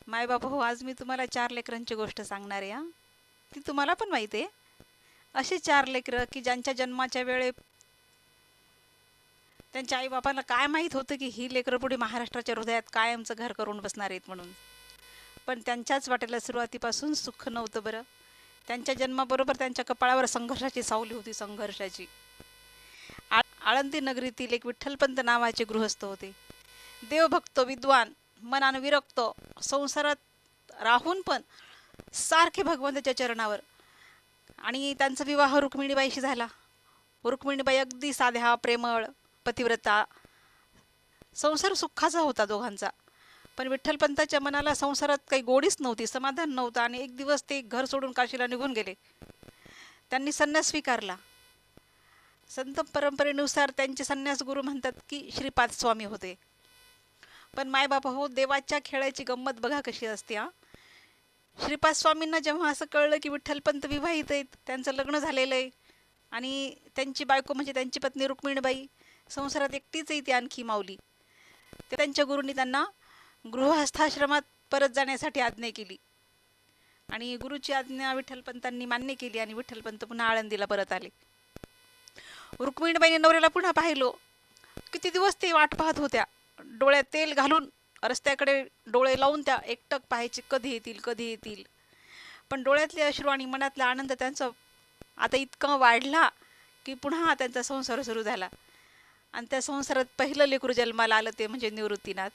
मायबाप हो, आज मी तुम्हाला 4 लेकरांची गोष्ट सांगणार आहे. ती तुम्हाला पण माहिती आहे. अशी 4 लेकरं की ज्यांच्या जन्माच्या वेळे त्यांच्या आईबापांना काय माहीत होतं की ही लेकरं पुढे महाराष्ट्राच्या हृदयात कायमचं घर करून बसणार आहेत म्हणून. पण त्यांच्याच वाटेला सुरुवातीपासून सुख नव्हतं बरं. त्यांच्या जन्माबरोबर त्यांच्या कपाळावर संघर्षाची सावली होती, संघर्षाची. आळंदी नगरीतील एक विठ्ठलपंत नावाचे गृहस्थ होते. देवभक्त, विद्वान, मनानं विरक्त, संसारात राहून पण सारखे भगवंताच्या चरणावर. आणि त्यांचा विवाह रुक्मिणीबाईशी झाला. रुक्मिणीबाई अगदी साध्या, प्रेमळ, पतिव्रता. संसार सुखाचा होता दोघांचा. पण विठ्ठलपंताच्या मनाला संसारात काही गोडीच नव्हती, समाधान नव्हतं. आणि एक दिवस ते घर सोडून काशीला निघून गेले. त्यांनी संन्यास स्वीकारला. संत परंपरेनुसार त्यांचे संन्यास गुरु म्हणतात की श्रीपाद स्वामी होते. पण मायबाप हो, देवाच्या खेळाची गंमत बघा कशी असते. श्रीपाद स्वामींना जेव्हा असं कळलं की विठ्ठलपंत विवाहित आहेत, त्यांचं लग्न झालेलं आहे आणि त्यांची बायको म्हणजे त्यांची पत्नी रुक्मिणीबाई संसारात एकटीच आहे ती आणखी माऊली, ते त्यांच्या गुरूंनी त्यांना गृहस्थाश्रमात परत जाण्यासाठी आज्ञा केली. आणि गुरुची आज्ञा विठ्ठलपंतांनी मान्य केली आणि विठ्ठलपंत पुन्हा आळंदीला परत आले. रुक्मिणीबाईने नवऱ्याला पुन्हा पाहिलं. किती दिवस ते वाट पाहत होत्या, डोळ्यात तेल घालून रस्त्याकडे डोळे लावून त्या एकटक पाहायचे, कधी येतील कधी येतील. पण डोळ्यातले अश्रू आणि मनातला आनंद त्यांचा आता इतका वाढला की पुन्हा त्यांचा संसार सुरू झाला. आणि त्या संसारात पहिलं लेकरू जन्माला आलं ते म्हणजे निवृत्तीनाथ.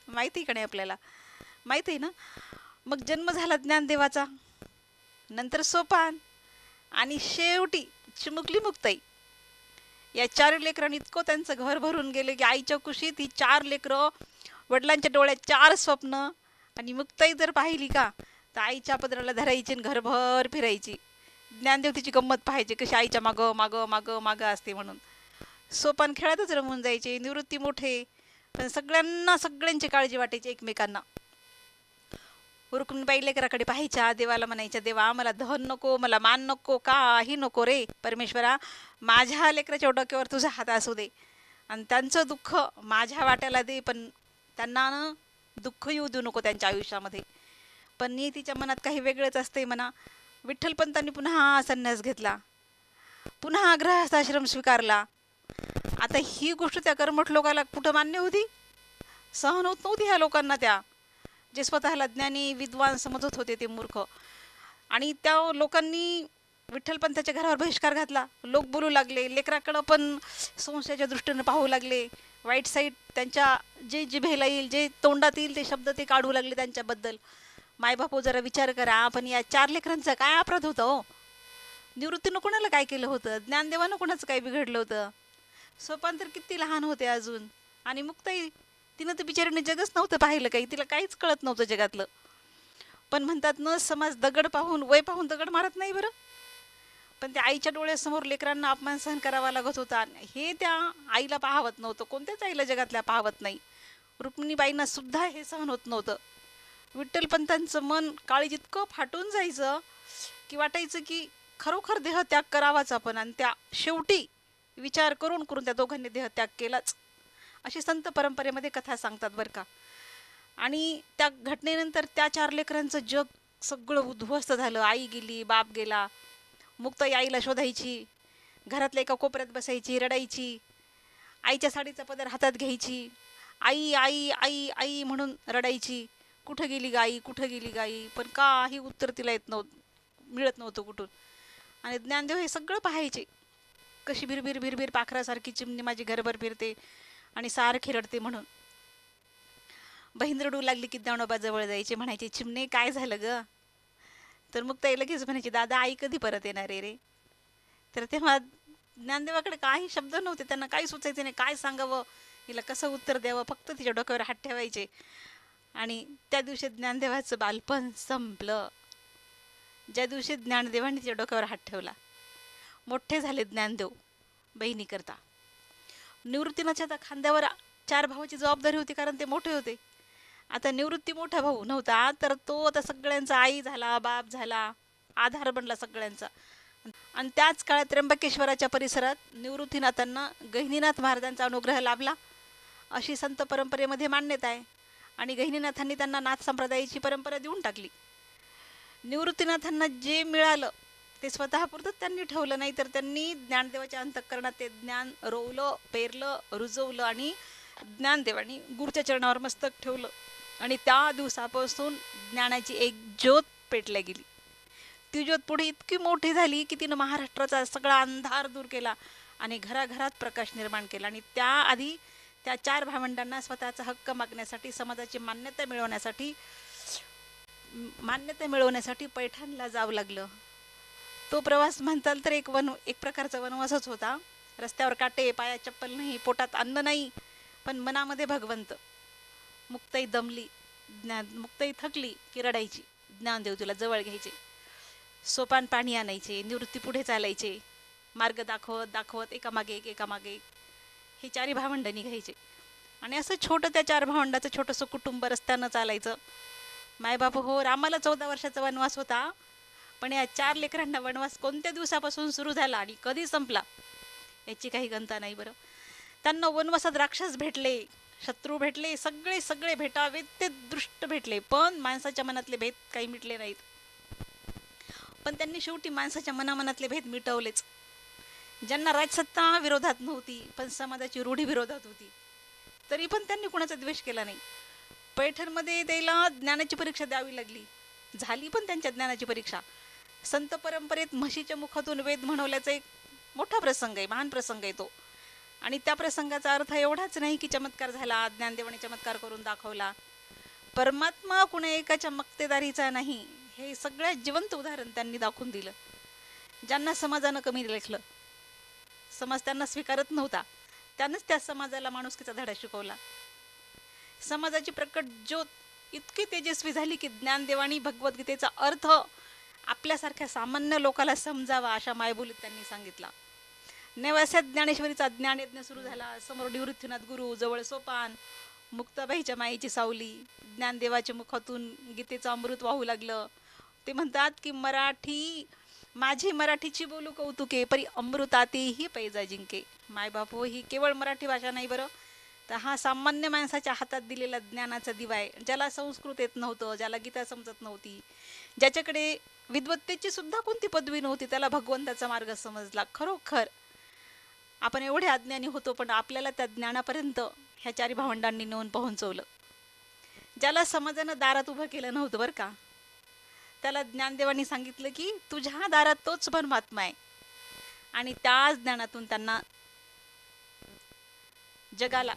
माहिती का नाही आपल्याला? माहिती आहे ना? मग जन्म झाला ज्ञानदेवाचा, नंतर सोपान आणि शेवटी चिमुकली मुक्ताई. या 4 लेकरांनी इतकं त्यांचं घर भरून गेले की आईच्या कुशीत ही 4 लेकरं, वडिलांच्या डोळ्यात 4 स्वप्न. आणि मुक्ताई जर पाहिली का तर आईच्या पदराला धरायची आणि घरभर फिरायची. ज्ञानदेव तिची गंमत पाहायची कशी आईच्या मागं मागं मागं मागं असते म्हणून. सोपान खेळातच रमून जायचे. निवृत्ती मोठे, पण सगळ्यांना सगळ्यांची काळजी वाटायची एकमेकांना. रुक्मिणीबाई लेकराकडे पाहायच्या, देवाला म्हणायच्या, देवा मला धन नको, मला मान नको, काही नको रे परमेश्वरा, माझ्या लेकराच्या डोक्यावर तुझा हात असू दे आणि त्यांचं दुःख माझ्या वाट्याला दे, पण त्यांना ना दुःख येऊ देऊ नको त्यांच्या आयुष्यामध्ये. पण नियतीच्या मनात काही वेगळंच असते म्हणा. विठ्ठलपंतांनी पुन्हा संन्यास घेतला, पुन्हा गृहस्थाश्रम स्वीकारला. आता ही गोष्ट त्या कर्मठ लोकाला कुठं मान्य होती? सहन होत नव्हती ह्या लोकांना. त्या जे स्वतःला ज्ञानी विद्वान समजत होते ते मूर्ख. आणि त्या लोकांनी विठ्ठलपंताच्या घरावर बहिष्कार घातला. लोक बोलू लागले, लेकराकडं पण संशयाच्या दृष्टीने पाहू लागले. वाईट साईड त्यांच्या जे जिभेला येईल, जे तोंडात येईल ते शब्द ते काढू लागले त्यांच्याबद्दल. मायबापू जरा विचार करा, पण या 4 लेकरांचा काय अपराध होता हो? निवृत्तीनं कोणाला काय केलं होतं? ज्ञानदेवानं कोणाचं काय बिघडलं होतं? सोपान तर किती लहान होते अजून. आणि मुक्ताई, तिनं तर बिचारीने जगच नव्हतं पाहिलं काही, तिला काहीच कळत नव्हतं जगातलं. पण म्हणतात न, समाज दगड पाहून, वय पाहून दगड मारत नाही बरं. पण त्या आईच्या डोळ्यासमोर लेकरांना अपमान सहन करावा लागत होता, हे त्या आईला पाहवत नव्हतं. कोणत्याच आईला जगातल्या पाहवत नाही. रुक्मिणीबाईंना सुद्धा हे सहन होत नव्हतं. विठ्ठलपंतांचं मन काळी जितकं फाटून जायचं की वाटायचं की खरोखर देहत्याग करावाच आपण. आणि त्या शेवटी विचार करून करून त्या दोघांनी देहत्याग केलाच, अशी संत परंपरेमध्ये कथा सांगतात बरं का. आणि त्या घटनेनंतर त्या 4 लेकरांचं जग सगळं उद्ध्वस्त झालं. आई गेली, बाप गेला. मुक्ताई आईला शोधायची, घरातल्या एका कोपऱ्यात बसायची, रडायची. आईच्या साडीचा पदर हातात घ्यायची, आई आई आई आई म्हणून रडायची. कुठं गेली गाई, कुठं गेली गाई, पण काही उत्तर तिला येत नव्हतं, मिळत नव्हतं कुठून. आणि ज्ञानदेव हे सगळं पाहायचे. कशी भिरभिर भिरभिर पाखरासारखी चिमणी माझी घरभर फिरते आणि सारखी रडते म्हणून. बहीण रडू लागली की ज्ञानोबा जवळ जायचे, म्हणायचे, चिमणे काय झालं ग? तर मग ताई लगेच म्हणायची, दादा आई कधी परत येणार आहे रे? तर तेव्हा ज्ञानदेवाकडे काही शब्द नव्हते, त्यांना काही सुचायचे नाही, काय सांगावं हिला, कसं उत्तर द्यावं. फक्त तिच्या डोक्यावर हात ठेवायचे. आणि त्या दिवशी ज्ञानदेवाचं बालपण संपलं. ज्या दिवशी ज्ञानदेवांनी तिच्या डोक्यावर हात ठेवला. मोठे झाले ज्ञानदेव बहिणीकरता. निवृत्तीनाच्या त्या खांद्यावर 4 भावाची जबाबदारी होती, कारण ते मोठे होते. आता निवृत्ती मोठा भाऊ नव्हता, तर तो आता सगळ्यांचा आई झाला, बाप झाला, आधार बनला सगळ्यांचा. आणि त्याच काळात त्र्यंबकेश्वराच्या परिसरात निवृत्तीनाथांना गहिनीनाथ महाराजांचा अनुग्रह लाभला, अशी संत परंपरेमध्ये मान्यता आहे. आणि गहिनीनाथांनी त्यांना नाथ संप्रदायाची परंपरा देऊन टाकली. निवृत्तीनाथांना जे मिळालं ते स्वतःपुरतंच त्यांनी ठेवलं, नाही तर त्यांनी ज्ञानदेवाच्या अंतःकरणात ते ज्ञान रोवलं, पेरलं, रुजवलं आणि ज्ञानदेवानी गुरुच्या चरणावर मस्तक ठेवलं. आणि त्या दिवसापासून ज्ञानाची एक ज्योत पेटल्या गेली. ती ज्योत पुढे इतकी मोठी झाली की तिनं महाराष्ट्राचा सगळा अंधार दूर केला आणि घराघरात प्रकाश निर्माण केला. आणि त्याआधी त्या 4 भावंडांना स्वतःचा हक्क मागण्यासाठी, समाजाची मान्यता मिळवण्यासाठी पैठणला जावं लागलं. तो प्रवास म्हणताल तर एक प्रकारचा वनवासच होता. रस्त्यावर काटे, पायात चप्पल नाही, पोटात अन्न नाही, पण मनामध्ये भगवंत. मुक्ताई दमली, मुक्ताई थकली की रडायची. ज्ञानदेव तुला जवळ घ्यायचे, सोपान पाणी आणायचे, निवृत्ती पुढे चालायचे, मार्ग दाखवत दाखवत एकामागे एक हे 4 भावंड निघायचे. आणि असं छोटं त्या 4 भावंडाचं छोटंसं कुटुंब रस्त्यानं चालायचं. मायबाप हो, रामाला 14 वर्षाचा वनवास होता, पण या 4 लेकरांना वनवास कोणत्या दिवसापासून सुरू झाला आणि कधी संपला याची काही गणता नाही बरं. त्यांना वनवासात राक्षस भेटले, शत्रू भेटले, सगळे भेटावेत ते दृष्ट भेटले, पण माणसाच्या मनातले भेद काही मिटले नाहीत. पण त्यांनी शेवटी माणसाच्या मनामनातले भेद मिटवलेच. ज्यांना राजसत्ता विरोधात नव्हती, पण समाजाची रूढी विरोधात होती, तरी पण त्यांनी कुणाचा द्वेष केला नाही. पैठणमध्ये त्याला ज्ञानाची परीक्षा द्यावी लागली, झाली पण त्यांच्या ज्ञानाची परीक्षा. संत परंपरेत म्हशीच्या मुखातून वेद म्हणवल्याचा एक मोठा प्रसंग आहे, महान प्रसंग आहे तो. आणि त्या प्रसंगाचा अर्थ एवढाच नाही की चमत्कार झाला, ज्ञानदेवाने चमत्कार करून दाखवला. परमात्मा कुणा एकाच्या मक्तेदारीचा नाही, हे सगळ्यात जिवंत उदाहरण त्यांनी दाखवून दिलं. ज्यांना समाजानं कमी लेखलं, समाज त्यांना स्वीकारत नव्हता, त्यानंच त्या समाजाला माणुसकीचा धडा शिकवला. समाजाची प्रकट ज्योत इतकी तेजस्वी झाली की ज्ञानदेवानी भगवद्गीतेचा अर्थ आपल्यासारख्या सामान्य लोकाला समजावा अशा मायबोलीत त्यांनी सांगितला. नेवास्यात ज्ञानेश्वरीचा ज्ञानयज्ञ सुरू झाला. समोर निवृत्तीनाथ गुरु, जवळ सोपान, मुक्ताबाईच्या मायेची सावली. ज्ञानदेवाच्या मुखातून गीतेचं अमृत वाहू लागलं. ते म्हणतात की माझी मराठीची बोलू कौतुके, परी अमृतातेही पैजा जिंके. मायबापू, ही केवळ मराठी भाषा नाही बरं, तर हा सामान्य माणसाच्या हातात दिलेला ज्ञानाचा दिवा आहे. ज्याला संस्कृत येत नव्हतं, ज्याला गीता समजत नव्हती, ज्याच्याकडे विद्वत्तेची सुद्धा कोणती पदवी नव्हती, त्याला भगवंताचा मार्ग समजला. खरोखर आपण एवढे अज्ञानी होतो, पण आपल्याला त्या ज्ञानापर्यंत ह्या 4 भावंडांनी नेऊन पोहोचवलं. ज्याला समाजानं दारात उभं केलं नव्हतं बरं का, त्याला ज्ञानदेवानी सांगितलं की तुझ्या दारात तोच परमात्मा आहे. आणि त्याच ज्ञानातून त्यांना जगाला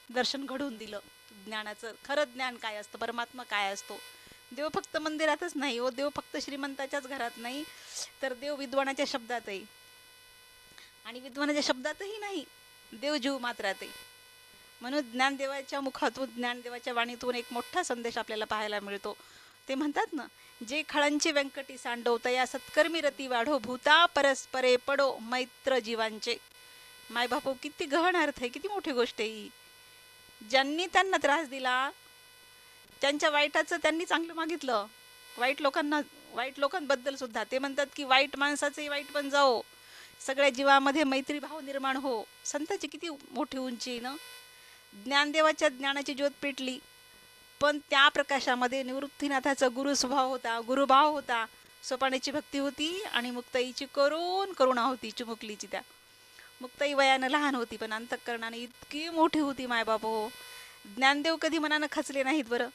दर्शन घडवून दिलं. ज्ञानाचं खरं ज्ञान काय असतं, परमात्मा काय असतो. देव फक्त मंदिरातच नाही हो, देव फक्त श्रीमंताच्याच घरात नाही, तर देव विद्वानाच्या शब्दातही, आणि विद्वानाच्या शब्दातही नाही, देव जीव मात्रात आहे. म्हणून ज्ञानदेवाच्या मुखातून, ज्ञानदेवाच्या वाणीतून एक मोठा संदेश आपल्याला पाहायला मिळतो. ते म्हणतात ना, जे खळांची व्यंकटी सांडो तया सत्कर्मी रती वाढो, भूता परस्परे पडो मैत्र जीवांचे. मायबापू, किती गहन अर्थ आहे, किती मोठी गोष्ट आहे ही. ज्यांनी त्यांना त्रास दिला, त्यांच्या वाईटाचं त्यांनी चांगलं मागितलं. वाईट लोकांबद्दल सुद्धा ते म्हणतात की वाईट माणसाचे वाईट पण जाओ, सगळ्या जीवामध्ये मैत्री भाव निर्माण हो. संताची किती मोठी उंची ना. ज्ञानदेवाच्या ज्ञानाची ज्योत पेटली, पण त्या प्रकाशामध्ये निवृत्तीनाथाचा गुरुस्वभाव होता, गुरुभाव होता, सोपाण्याची भक्ती होती आणि मुक्ताईची करुणा होती. चिमुकलीची त्या मुक्ताई वयानं लहान होती, पण अंतःकरणाने इतकी मोठी होती मायबाप हो. ज्ञानदेव कधी मनानं खचले नाहीत बरं,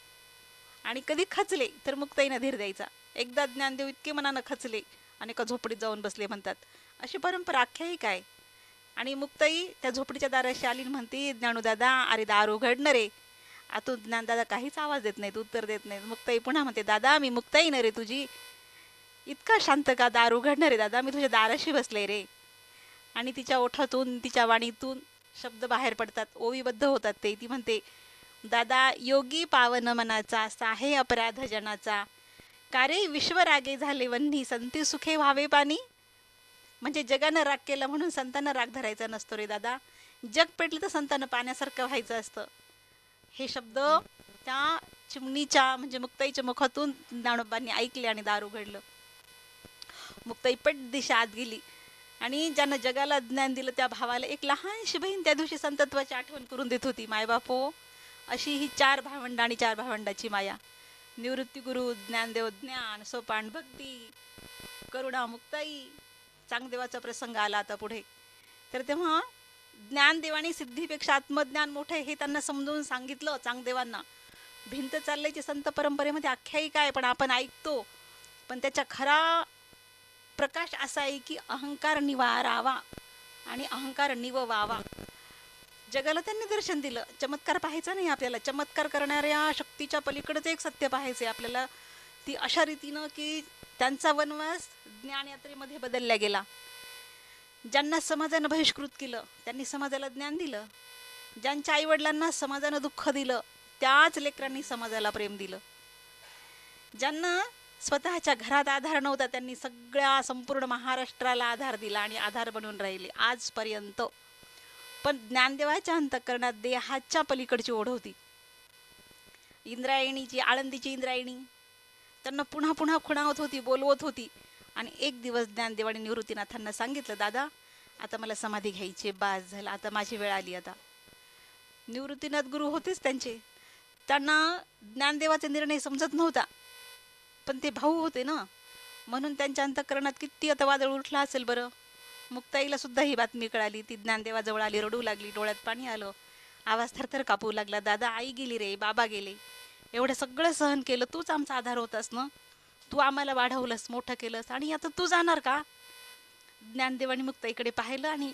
आणि कधी खचले तर मुक्ताईनं धीर द्यायचा. एकदा ज्ञानदेव इतके मनानं खचले आणि एका झोपडीत जाऊन बसले म्हणतात, अशी परंपरा आख्यायिका आहे. आणि मुक्ताई त्या झोपडीच्या दाराशी आली म्हणते, ज्ञानूदादा अरे दार उघडणं रे. आतून ज्ञानदादा काहीच आवाज देत नाहीत, उत्तर देत नाहीत. मुक्ताई पुन्हा म्हणते, दादा मी मुक्ताई न रे तुझी, इतका शांत का, दार उघडणं रे दादा, मी तुझ्या दाराशी बसले रे. आणि तिच्या ओठातून, तिच्या वाणीतून शब्द बाहेर पडतात, ओवीबद्ध होतात ते. ती म्हणते, दादा योगी पावन मनाचा, साहे अपराध जनाचा, कारे विश्वरागे झाले वन्ही, संती सुखे व्हावे पाणी. म्हणजे जगानं राग केला म्हणून संतांना राग धरायचा नसतो रे दादा, जग पेटलं तर संतांना पाण्यासारखं व्हायचं असतं. हे शब्द त्या चिमणीच्या म्हणजे मुक्ताईच्या मुखातून ज्ञानोबांनी ऐकले आणि दार उघडलं. मुक्ताई पट दिशा आत गेली आणि ज्यानं जगाला ज्ञान दिलं त्या भावाला एक लहानशी बहीण त्या दिवशी संतत्वाची आठवण करून देत होती. मायबापो, अशी ही चार भावंड आणि चार भावंडाची माया. निवृत्ती गुरु, ज्ञानदेव ज्ञान, सोपान भक्ती, करुणा मुक्ताई. चांगदेवाचा प्रसंग आला आता पुढे. तर तेव्हा ज्ञानदेवानी सिद्धीपेक्षा आत्मज्ञान मोठे हे त्यांना समजून सांगितलं चांगदेवांना. भिंत चालल्याची संत परंपरेमध्ये आख्यायिका आहे, पण आपण ऐकतो. पण त्याचा खरा प्रकाश असा आहे की अहंकार निवारावा आणि अहंकार निववावा. जगाला त्यांनी दर्शन दिलं. चमत्कार पाहायचा नाही आपल्याला, चमत्कार करणाऱ्या शक्तीच्या पलीकडेच एक सत्य पाहायचे आपल्याला. ती अशा रीतीनं की त्यांचा वनवास ज्ञानयात्रेमध्ये बदलला गेला. ज्यांना समाजानं बहिष्कृत केलं त्यांनी समाजाला ज्ञान दिलं. ज्यांच्या आईवडिलांना समाजानं दुःख दिलं त्याच लेकरांनी समाजाला प्रेम दिलं. ज्यांना स्वतःच्या घरात आधार नव्हता त्यांनी सगळ्या संपूर्ण महाराष्ट्राला आधार दिला आणि आधार बनून राहिले आजपर्यंत. पण ज्ञानदेवाच्या अंतःकरणात देहाच्या पलीकडची ओढ होती. इंद्रायणीची, आळंदीची इंद्रायणी त्यांना पुन्हा पुन्हा खुणावत होती, बोलवत होती. आणि एक दिवस ज्ञानदेवाने निवृत्तीनाथांना सांगितलं, दादा आता मला समाधी घ्यायची, बास झालं, आता माझी वेळ आली. आता निवृत्तीनाथ गुरु होतेच त्यांचे. त्यांना ज्ञानदेवाचा निर्णय समजत नव्हता, पण ते भाऊ होते ना, म्हणून त्यांच्या अंतःकरणात किती आता वादळ उठला असेल बरं. मुक्ताईला सुद्धा ही बातमी कळाली. ती ज्ञानदेवाजवळ आली, रडू लागली, डोळ्यात पाणी आलं, आवाज थरथर कापू लागला. दादा आई गेली रे, बाबा गेले, एवढं सगळं सहन केलं, तूच आमचा आधार होतास ना, तू आम्हाला वाढवलंस, मोठं केलंस, आणि आता तू जाणार का? ज्ञानदेवाने मुक्ताईकडे पाहिलं आणि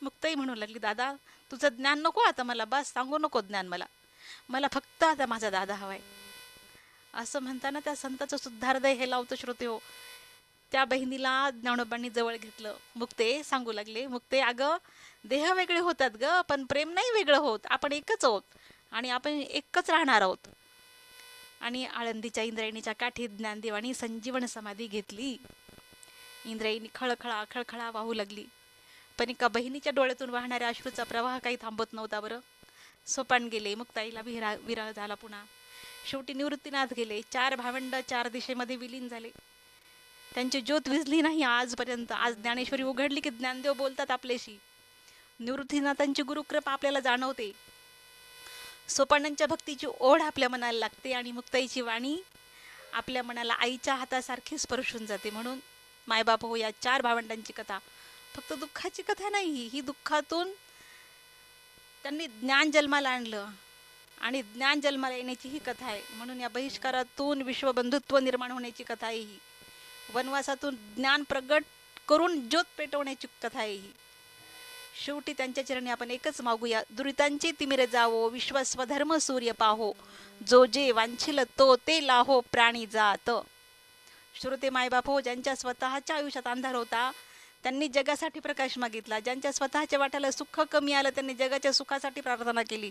मुक्ताई म्हणू लागली, दादा तुझं ज्ञान नको आता मला, बस सांगू नको ज्ञान मला, मला फक्त आता माझा दादा हवाय. असं म्हणताना त्या संताचं सुद्धा हृदय हे लावतं श्रोते हो. त्या बहिणीला ज्ञानोबांनी जवळ घेतलं. मुक्ते सांगू लागले, मुक्ते अगं देह वेगळे होतात ग, पण प्रेम नाही वेगळं होत, आपण एकच आहोत आणि आपण एकच राहणार आहोत. आणि आळंदीच्या इंद्रायणीच्या काठी ज्ञानदेवानी संजीवन समाधी घेतली. इंद्रायणी खळखळा खळखळा वाहू लागली, पण एका बहिणीच्या डोळ्यातून वाहणाऱ्या अश्रूचा प्रवाह काही थांबत नव्हता बरं. सोपान गेले, मुक्ताईला विरह झाला पुन्हा. शेवटी निवृत्तीनाथ गेले. चार भावंड चार दिशेमध्ये विलीन झाले. त्यांची ज्योत विझली नाही आजपर्यंत. आज ज्ञानेश्वरी उघडली की ज्ञानदेव बोलतात आपल्याशी. निवृत्तीनाथांची गुरुकृपा आपल्याला जाणवते. सोपानांच्या भक्तीची ओढ आपल्या मनाला लागते आणि मुक्ताईची वाणी आपल्या मनाला आईच्या हातासारखी स्पर्शून जाते. म्हणून मायबाप हो, या चार भावंडांची कथा फक्त दुःखाची कथा नाही, ही दुःखातून त्यांनी ज्ञान जन्माला आणलं आणि ज्ञान जन्माला येण्याची ही कथा आहे. म्हणून या बहिष्कारातून विश्वबंधुत्व निर्माण होण्याची कथा आहे ही. वनवासातून ज्ञान प्रगट करून ज्योत पेटवण्याची कथा आहे ही. शेवटी त्यांच्या चरणी आपण एकच मागूया, दुरितांचे तिमिरे जावो, विश्व स्वधर्म सूर्य पाहो, जो जे वांछिल तो ते लाहो, प्राणी जात. श्रोते मायबाप हो, ज्यांच्या स्वतःच्या आयुष्यात अंधार होता त्यांनी जगासाठी प्रकाश मागितला. ज्यांच्या स्वतःच्या वाट्याला सुख कमी आलं त्यांनी जगाच्या सुखासाठी प्रार्थना केली.